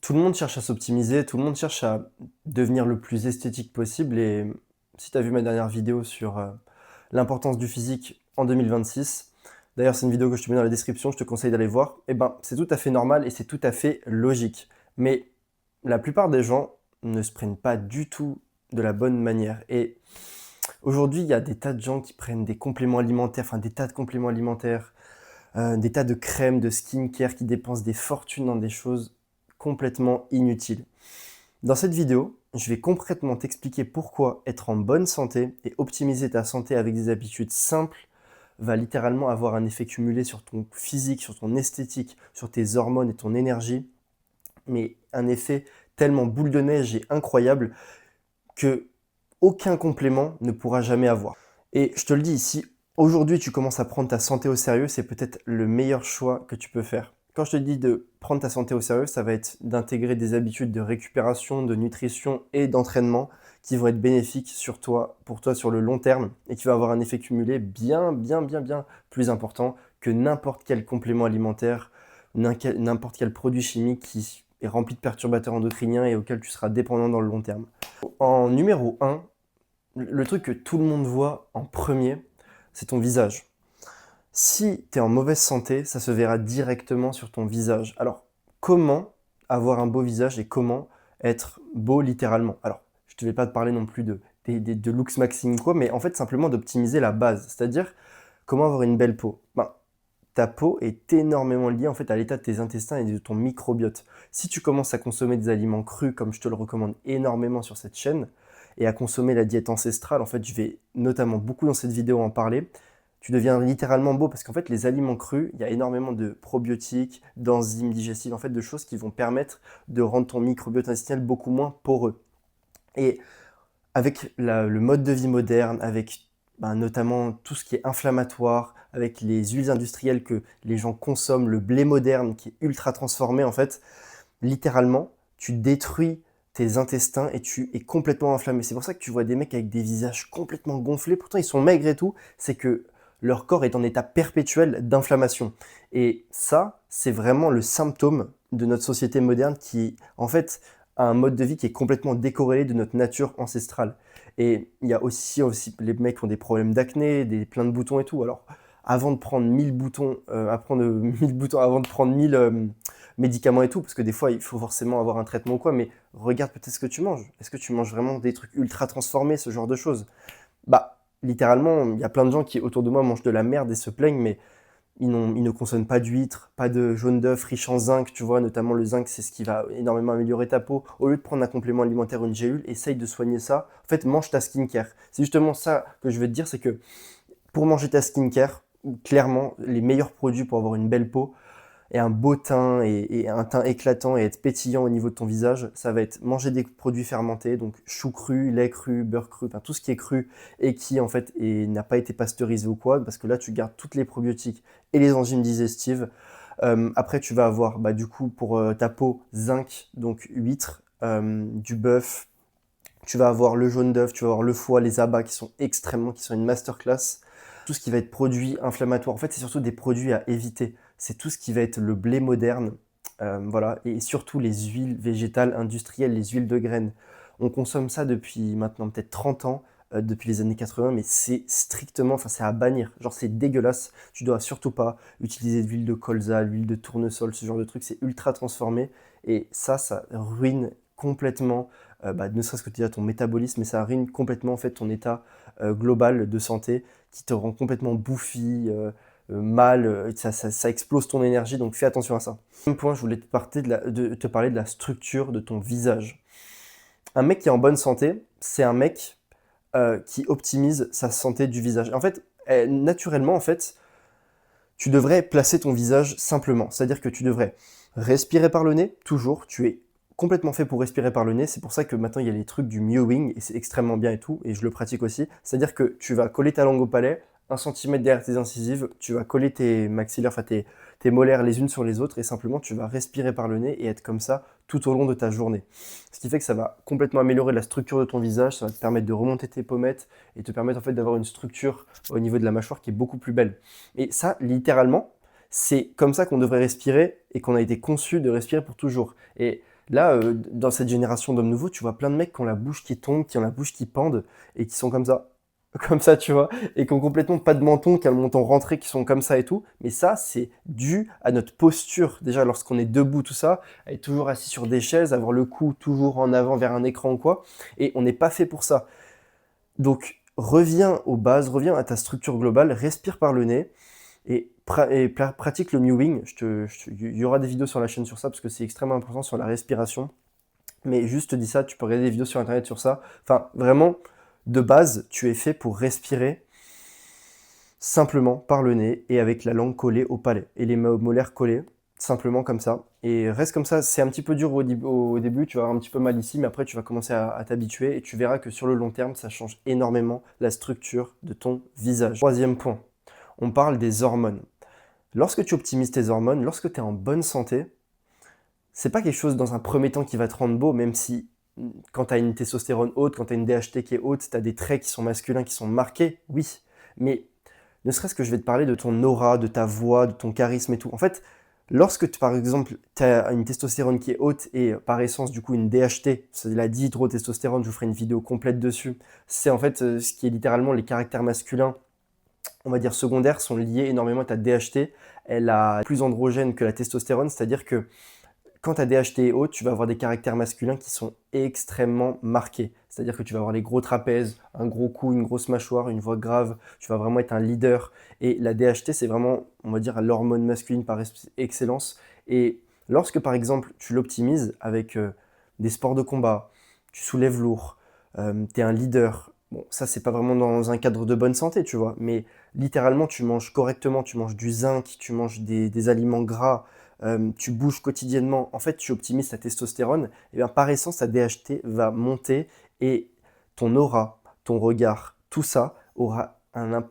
Tout le monde cherche à s'optimiser, tout le monde cherche à devenir le plus esthétique possible et si tu as vu ma dernière vidéo sur, l'importance du physique en 2026, d'ailleurs c'est une vidéo que je te mets dans la description, je te conseille d'aller voir, et ben, c'est tout à fait normal et c'est tout à fait logique. Mais la plupart des gens ne se prennent pas du tout de la bonne manière et aujourd'hui, il y a des tas de gens qui prennent des compléments alimentaires, enfin des tas de compléments alimentaires, des tas de crèmes, de skincare, qui dépensent des fortunes dans des choses complètement inutiles. Dans cette vidéo, je vais complètement t'expliquer pourquoi être en bonne santé et optimiser ta santé avec des habitudes simples va littéralement avoir un effet cumulé sur ton physique, sur ton esthétique, sur tes hormones et ton énergie, mais un effet tellement boule de neige et incroyable que aucun complément ne pourra jamais avoir. Et je te le dis ici, aujourd'hui tu commences à prendre ta santé au sérieux, c'est peut-être le meilleur choix que tu peux faire. Quand je te dis de prendre ta santé au sérieux, ça va être d'intégrer des habitudes de récupération, de nutrition et d'entraînement qui vont être bénéfiques sur toi, pour toi sur le long terme et qui va avoir un effet cumulé bien plus important que n'importe quel complément alimentaire, n'importe quel produit chimique qui est rempli de perturbateurs endocriniens et auquel tu seras dépendant dans le long terme. En numéro un, le truc que tout le monde voit en premier, c'est ton visage. Si tu es en mauvaise santé, ça se verra directement sur ton visage. Alors, comment avoir un beau visage et comment être beau littéralement? Alors, je ne vais pas te parler non plus de looks maxing quoi, mais en fait simplement d'optimiser la base. C'est-à-dire, comment avoir une belle peau? Ben, ta peau est énormément liée en fait à l'état de tes intestins et de ton microbiote. Si tu commences à consommer des aliments crus, comme je te le recommande énormément sur cette chaîne, et à consommer la diète ancestrale, en fait, je vais notamment beaucoup dans cette vidéo en parler, tu deviens littéralement beau parce qu'en fait, les aliments crus, il y a énormément de probiotiques, d'enzymes digestives, en fait, de choses qui vont permettre de rendre ton microbiote intestinal beaucoup moins poreux. Et avec le mode de vie moderne, avec notamment tout ce qui est inflammatoire, avec les huiles industrielles que les gens consomment, le blé moderne qui est ultra transformé, en fait, littéralement, tu détruis tes intestins et tu es complètement inflammé. C'est pour ça que tu vois des mecs avec des visages complètement gonflés, pourtant ils sont maigres et tout, c'est que leur corps est en état perpétuel d'inflammation. Et ça, c'est vraiment le symptôme de notre société moderne qui, en fait, a un mode de vie qui est complètement décorrélé de notre nature ancestrale. Et il y a aussi les mecs qui ont des problèmes d'acné, plein de boutons et tout. Alors, avant de prendre 1000 boutons, avant de prendre 1000 médicaments et tout, parce que des fois, il faut forcément avoir un traitement ou quoi, mais regarde peut-être ce que tu manges. Est-ce que tu manges vraiment des trucs ultra transformés, ce genre de choses? Bah, littéralement, il y a plein de gens qui, autour de moi, mangent de la merde et se plaignent, mais ils ne consomment pas d'huîtres, pas de jaune d'œuf riche en zinc, tu vois, notamment le zinc, c'est ce qui va énormément améliorer ta peau. Au lieu de prendre un complément alimentaire ou une gélule, essaye de soigner ça. En fait, mange ta skincare. C'est justement ça que je veux te dire, c'est que pour manger ta skincare, clairement, les meilleurs produits pour avoir une belle peau et un beau teint et un teint éclatant et être pétillant au niveau de ton visage, ça va être manger des produits fermentés, donc chou cru, lait cru, beurre cru, enfin tout ce qui est cru et qui en fait n'a pas été pasteurisé ou quoi, parce que là tu gardes toutes les probiotiques et les enzymes digestives. Après tu vas avoir du coup pour ta peau zinc, donc huître, du bœuf, tu vas avoir le jaune d'œuf, tu vas avoir le foie, les abats qui sont une masterclass. Tout ce qui va être produit inflammatoire, en fait, c'est surtout des produits à éviter. C'est tout ce qui va être le blé moderne, voilà, et surtout les huiles végétales industrielles, les huiles de graines. On consomme ça depuis maintenant peut-être 30 ans, depuis les années 80, mais c'est strictement, enfin c'est à bannir. Genre c'est dégueulasse. Tu dois surtout pas utiliser de l'huile de colza, l'huile de tournesol, ce genre de truc. C'est ultra transformé et ça ruine complètement ne serait-ce que déjà ton métabolisme, mais ça ruine complètement en fait ton état global de santé qui te rend complètement bouffi, mal, ça explose ton énergie, donc fais attention à ça. Deuxième point, je voulais te parler de la structure de ton visage. Un mec qui est en bonne santé, c'est un mec qui optimise sa santé du visage. En fait, naturellement, en fait, tu devrais placer ton visage simplement. C'est-à-dire que tu devrais respirer par le nez, toujours. Tu es complètement fait pour respirer par le nez. C'est pour ça que maintenant, il y a les trucs du mewing, et c'est extrêmement bien et tout, et je le pratique aussi. C'est-à-dire que tu vas coller ta langue au palais, 1 cm derrière tes incisives, tu vas coller tes maxillaires, enfin tes molaires les unes sur les autres, et simplement tu vas respirer par le nez et être comme ça tout au long de ta journée. Ce qui fait que ça va complètement améliorer la structure de ton visage, ça va te permettre de remonter tes pommettes, et te permettre en fait d'avoir une structure au niveau de la mâchoire qui est beaucoup plus belle. Et ça, littéralement, c'est comme ça qu'on devrait respirer et qu'on a été conçu de respirer pour toujours. Et Là, dans cette génération d'hommes nouveaux, tu vois plein de mecs qui ont la bouche qui tombe, qui ont la bouche qui pende, et qui sont comme ça. Comme ça, tu vois, et qui ont complètement pas de menton, qui ont le menton rentré, qui sont comme ça et tout. Mais ça, c'est dû à notre posture. Déjà, lorsqu'on est debout, tout ça, être toujours assis sur des chaises, avoir le cou toujours en avant vers un écran ou quoi. Et on n'est pas fait pour ça. Donc, reviens aux bases, reviens à ta structure globale, respire par le nez et, pratique le mewing. Il y aura des vidéos sur la chaîne sur ça parce que c'est extrêmement important sur la respiration. Mais juste je te dis ça, tu peux regarder des vidéos sur internet sur ça. Enfin, vraiment, de base, tu es fait pour respirer simplement par le nez et avec la langue collée au palais et les molaires collés, simplement comme ça. Et reste comme ça, c'est un petit peu dur au début, tu vas avoir un petit peu mal ici, mais après tu vas commencer à t'habituer et tu verras que sur le long terme, ça change énormément la structure de ton visage. Troisième point, on parle des hormones. Lorsque tu optimises tes hormones, lorsque tu es en bonne santé, c'est pas quelque chose dans un premier temps qui va te rendre beau, même si quand tu as une testostérone haute, quand tu as une DHT qui est haute, tu as des traits qui sont masculins, qui sont marqués, oui. Mais ne serait-ce que je vais te parler de ton aura, de ta voix, de ton charisme et tout. En fait, lorsque par exemple tu as une testostérone qui est haute et par essence du coup une DHT, c'est la dihydrotestostérone, je vous ferai une vidéo complète dessus, c'est en fait ce qui est littéralement les caractères masculins, on va dire secondaires, sont liés énormément à ta DHT. Elle est plus androgène que la testostérone, c'est-à-dire que quand ta DHT est haute, tu vas avoir des caractères masculins qui sont extrêmement marqués. C'est-à-dire que tu vas avoir les gros trapèzes, un gros cou, une grosse mâchoire, une voix grave. Tu vas vraiment être un leader. Et la DHT, c'est vraiment, on va dire, l'hormone masculine par excellence. Et lorsque, par exemple, tu l'optimises avec des sports de combat, tu soulèves lourd, tu es un leader. Bon, ça, c'est pas vraiment dans un cadre de bonne santé, tu vois. Mais littéralement, tu manges correctement, tu manges du zinc, tu manges des aliments gras, tu bouges quotidiennement, en fait, tu optimises ta testostérone, et bien par essence, ta DHT va monter et ton aura, ton regard, tout ça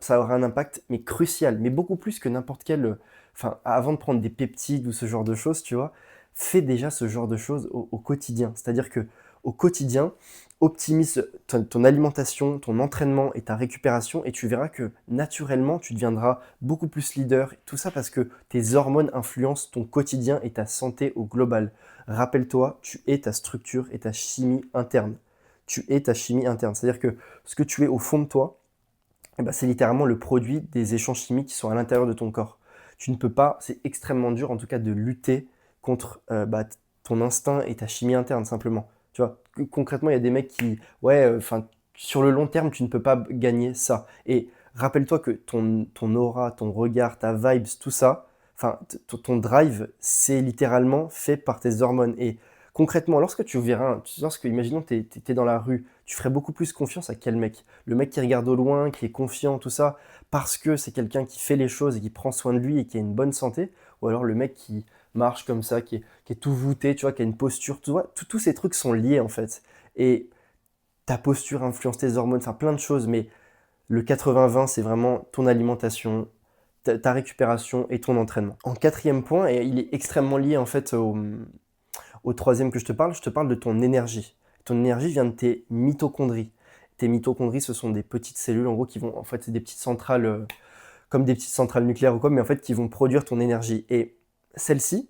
ça aura un impact, mais crucial, mais beaucoup plus que n'importe quel. Enfin, avant de prendre des peptides ou ce genre de choses, tu vois, fais déjà ce genre de choses au quotidien. C'est-à-dire que au quotidien, optimise ton alimentation, ton entraînement et ta récupération, et tu verras que naturellement, tu deviendras beaucoup plus leader. Tout ça parce que tes hormones influencent ton quotidien et ta santé au global. Rappelle-toi, tu es ta structure et ta chimie interne. Tu es ta chimie interne. C'est-à-dire que ce que tu es au fond de toi, eh ben, c'est littéralement le produit des échanges chimiques qui sont à l'intérieur de ton corps. Tu ne peux pas, c'est extrêmement dur en tout cas de lutter contre ton instinct et ta chimie interne simplement. Tu vois, concrètement, il y a des mecs qui, ouais, enfin, sur le long terme, tu ne peux pas gagner ça. Et rappelle-toi que ton aura, ton regard, ta vibes, tout ça, enfin, ton drive, c'est littéralement fait par tes hormones. Et concrètement, lorsque tu verras, imaginons, tu es dans la rue, tu ferais beaucoup plus confiance à quel mec? Le mec qui regarde au loin, qui est confiant, tout ça, parce que c'est quelqu'un qui fait les choses et qui prend soin de lui et qui a une bonne santé, ou alors le mec qui marche comme ça, qui est tout voûté, tu vois, qui a une posture, tu vois, tous ces trucs sont liés en fait. Et ta posture influence tes hormones, enfin plein de choses, mais le 80-20, c'est vraiment ton alimentation, ta récupération et ton entraînement. En quatrième point, et il est extrêmement lié en fait au troisième que je te parle de ton énergie. Ton énergie vient de tes mitochondries. Tes mitochondries, ce sont des petites cellules, en gros, qui vont, en fait, c'est des petites centrales, comme des petites centrales nucléaires ou quoi, mais en fait, qui vont produire ton énergie. Et celles-ci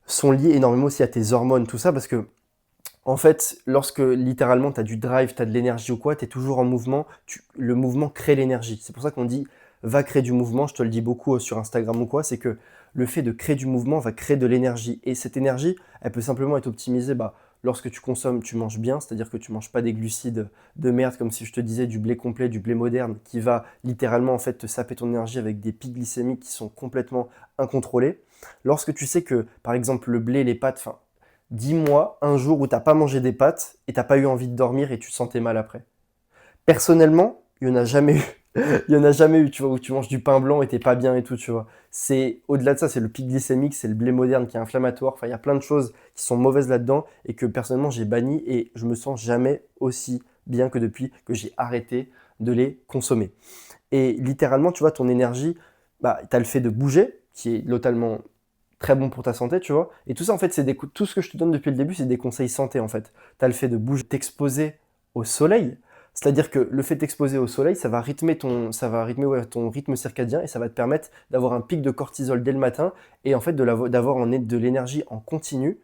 sont liées énormément aussi à tes hormones, tout ça, parce que, en fait, lorsque littéralement tu as du drive, tu as de l'énergie ou quoi, tu es toujours en mouvement, le mouvement crée l'énergie. C'est pour ça qu'on dit va créer du mouvement, je te le dis beaucoup sur Instagram ou quoi, c'est que le fait de créer du mouvement va créer de l'énergie. Et cette énergie, elle peut simplement être optimisée lorsque tu consommes, tu manges bien, c'est-à-dire que tu manges pas des glucides de merde, comme si je te disais du blé complet, du blé moderne, qui va littéralement en fait te saper ton énergie avec des pics glycémiques qui sont complètement incontrôlés. Lorsque tu sais que, par exemple, le blé, les pâtes, enfin, dis-moi un jour où t'as pas mangé des pâtes et t'as pas eu envie de dormir et tu te sentais mal après. Personnellement, il y en a jamais eu. Il y en a jamais eu, tu vois, où tu manges du pain blanc et t'es pas bien et tout, tu vois. C'est au-delà de ça, c'est le pic glycémique, c'est le blé moderne qui est inflammatoire. Enfin, il y a plein de choses qui sont mauvaises là-dedans et que personnellement j'ai banni et je me sens jamais aussi bien que depuis que j'ai arrêté de les consommer. Et littéralement, tu vois, ton énergie, tu as le fait de bouger, qui est totalement très bon pour ta santé, tu vois. Et tout ça, en fait, tout ce que je te donne depuis le début, c'est des conseils santé, en fait. Tu as le fait de bouger, t'exposer au soleil. C'est-à-dire que le fait de t'exposer au soleil, ça va rythmer ouais, ton rythme circadien et ça va te permettre d'avoir un pic de cortisol dès le matin et en fait d'avoir de l'énergie en continu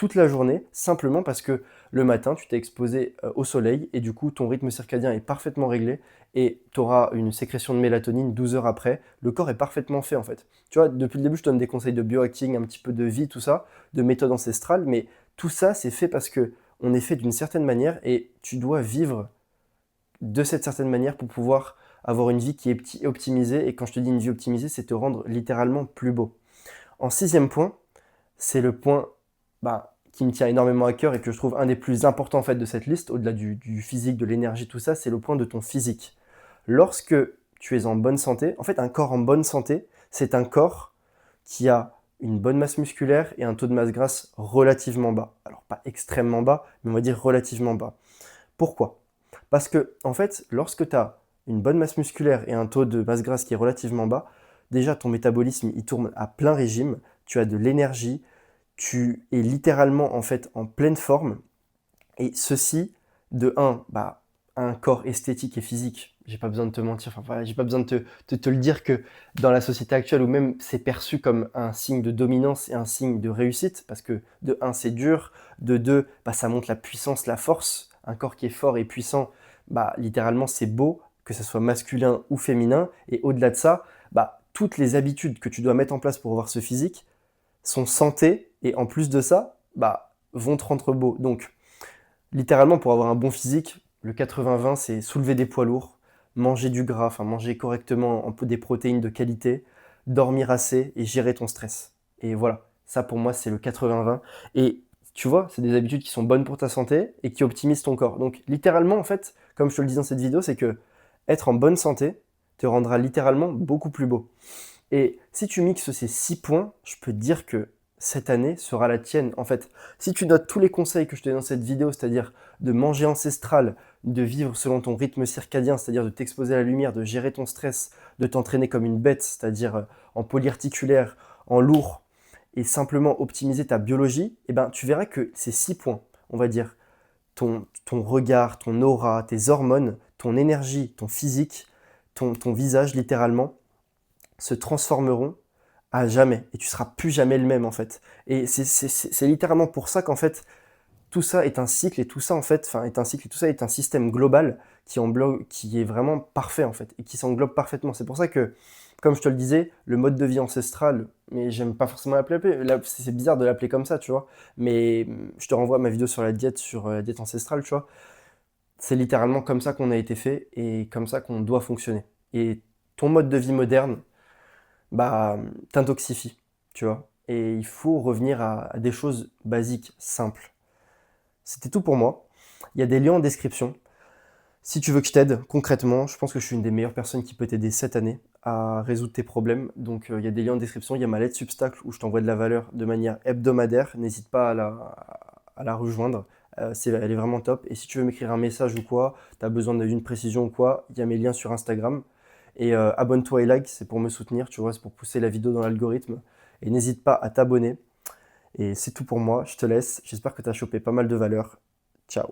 toute la journée, simplement parce que le matin, tu t'es exposé au soleil et du coup, ton rythme circadien est parfaitement réglé et tu auras une sécrétion de mélatonine 12 heures après. Le corps est parfaitement fait en fait. Tu vois, depuis le début, je te donne des conseils de biohacking, un petit peu de vie, tout ça, de méthode ancestrale, mais tout ça, c'est fait parce que on est fait d'une certaine manière et tu dois vivre de cette certaine manière pour pouvoir avoir une vie qui est optimisée. Et quand je te dis une vie optimisée, c'est te rendre littéralement plus beau. En sixième point, c'est le point qui me tient énormément à cœur et que je trouve un des plus importants en fait de cette liste, au-delà du physique, de l'énergie, tout ça, c'est le point de ton physique. Lorsque tu es en bonne santé, en fait un corps en bonne santé, c'est un corps qui a une bonne masse musculaire et un taux de masse grasse relativement bas. Alors pas extrêmement bas, mais on va dire relativement bas. Pourquoi? Parce que en fait, lorsque tu as une bonne masse musculaire et un taux de masse grasse qui est relativement bas, déjà ton métabolisme il tourne à plein régime, tu as de l'énergie, tu es littéralement en fait en pleine forme. Et ceci, de un corps esthétique et physique. J'ai pas besoin de te mentir, enfin voilà, j'ai pas besoin de te le dire que dans la société actuelle où même c'est perçu comme un signe de dominance et un signe de réussite, parce que de un c'est dur, de deux ça montre la puissance, la force. Un corps qui est fort et puissant, littéralement c'est beau, que ce soit masculin ou féminin. Et au-delà de ça, toutes les habitudes que tu dois mettre en place pour avoir ce physique sont santé et en plus de ça, vont te rendre beau. Donc littéralement, pour avoir un bon physique, le 80-20, c'est soulever des poids lourds, manger du gras, enfin manger correctement des protéines de qualité, dormir assez et gérer ton stress. Et voilà, ça pour moi, c'est le 80-20. Et tu vois, c'est des habitudes qui sont bonnes pour ta santé et qui optimisent ton corps. Donc littéralement, en fait, comme je te le dis dans cette vidéo, c'est que être en bonne santé te rendra littéralement beaucoup plus beau. Et si tu mixes ces 6 points, je peux te dire que cette année sera la tienne. En fait, si tu notes tous les conseils que je te donne dans cette vidéo, c'est-à-dire de manger ancestral, de vivre selon ton rythme circadien, c'est-à-dire de t'exposer à la lumière, de gérer ton stress, de t'entraîner comme une bête, c'est-à-dire en polyarticulaire, en lourd, et simplement optimiser ta biologie, tu verras que ces 6 points, on va dire, ton regard, ton aura, tes hormones, ton énergie, ton physique, ton visage littéralement, se transformeront à jamais. Et tu seras plus jamais le même en fait. Et c'est littéralement pour ça qu'en fait, tout ça est un cycle et tout ça en fait, est un cycle et tout ça est un système global qui est vraiment parfait en fait et qui s'englobe parfaitement. C'est pour ça que, comme je te le disais, le mode de vie ancestral, mais j'aime pas forcément l'appeler, c'est bizarre de l'appeler comme ça, tu vois, mais je te renvoie à ma vidéo sur la diète, sur la diète ancestrale, tu vois. C'est littéralement comme ça qu'on a été fait et comme ça qu'on doit fonctionner. Et ton mode de vie moderne, t'intoxifie, tu vois. Et il faut revenir à des choses basiques, simples. C'était tout pour moi. Il y a des liens en description. Si tu veux que je t'aide concrètement, je pense que je suis une des meilleures personnes qui peut t'aider cette année à résoudre tes problèmes. Donc il y a des liens en description. Il y a ma lettre Substacle où je t'envoie de la valeur de manière hebdomadaire. N'hésite pas à la rejoindre. Elle est vraiment top. Et si tu veux m'écrire un message ou quoi, tu as besoin d'une précision ou quoi, il y a mes liens sur Instagram. Et abonne-toi et like, c'est pour me soutenir, tu vois, c'est pour pousser la vidéo dans l'algorithme. Et n'hésite pas à t'abonner. Et c'est tout pour moi, je te laisse. J'espère que tu as chopé pas mal de valeur. Ciao.